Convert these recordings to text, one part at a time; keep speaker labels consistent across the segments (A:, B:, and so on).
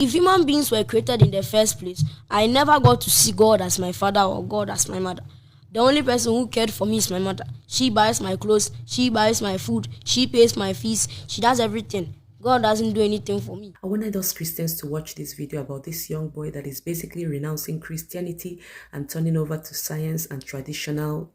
A: If human beings were created in the first place, I never got to see God as my father or God as my mother. The only person who cared for me is my mother. She buys my clothes, she buys my food, she pays my fees, she does everything. God doesn't do anything for me.
B: I wanted us Christians to watch this video about this young boy that is basically renouncing Christianity and turning over to science and traditional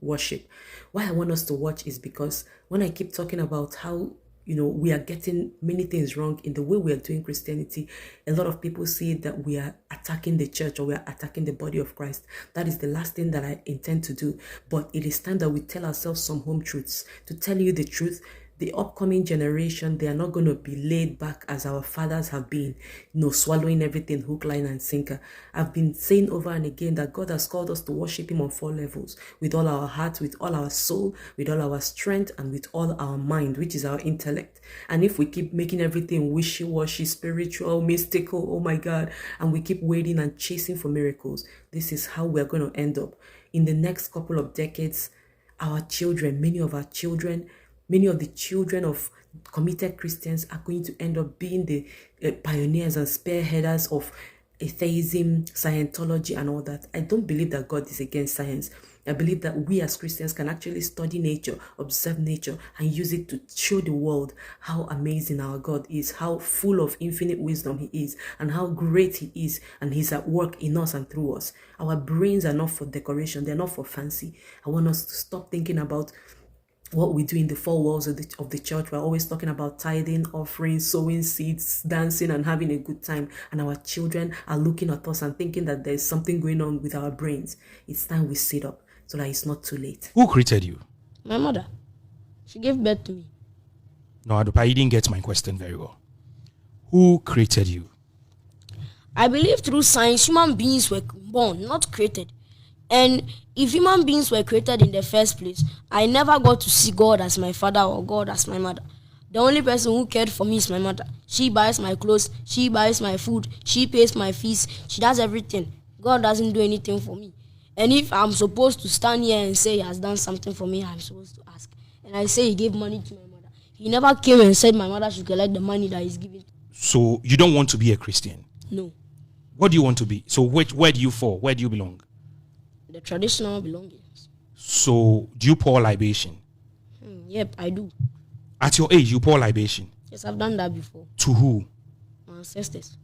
B: worship. Why I want us to watch is because when I keep talking about how we are getting many things wrong in the way we are doing Christianity, a lot of people see that we are attacking the church or we are attacking the body of Christ. That is the last thing that I intend to do. But it is time that we tell ourselves some home truths. To tell you the truth, the upcoming generation, they are not going to be laid back as our fathers have been, swallowing everything hook, line, and sinker. I've been saying over and again that God has called us to worship him on 4 levels, with all our heart, with all our soul, with all our strength, and with all our mind, which is our intellect. And if we keep making everything wishy-washy, spiritual, mystical, oh my God, and we keep waiting and chasing for miracles, this is how we're going to end up. In the next couple of decades, our children, many of the children of committed Christians are going to end up being the pioneers and spearheaders of atheism, Scientology, and all that. I don't believe that God is against science. I believe that we as Christians can actually study nature, observe nature, and use it to show the world how amazing our God is, how full of infinite wisdom he is, and how great he is, and he's at work in us and through us. Our brains are not for decoration, they're not for fancy. I want us to stop thinking about what we do in the 4 walls of the church. We're always talking about tithing, offering, sowing seeds, dancing, and having a good time. And our children are looking at us and thinking that there's something going on with our brains. It's time we sit up so that it's not too late.
C: Who created you?
A: My mother. She gave birth to me.
C: No, Adupa, you didn't get my question very well. Who created you?
A: I believe through science, human beings were born, not created. And if human beings were created in the first place, I never got to see God as my father or God as my mother. The only person who cared for me is my mother. She buys my clothes, she buys my food, she pays my fees, she does everything. God doesn't do anything for me. And if I'm supposed to stand here and say he has done something for me, I'm supposed to ask. And I say he gave money to my mother. He never came and said my mother should collect the money that he's giving.
C: So you don't want to be a Christian?
A: No.
C: What do you want to be? So where do you fall? Where do you belong?
A: The traditional belongings.
C: So do you pour libation?
A: Yep, I do.
C: At your age, you pour libation?
A: Yes, I've done that before.
C: To who?
A: My ancestors.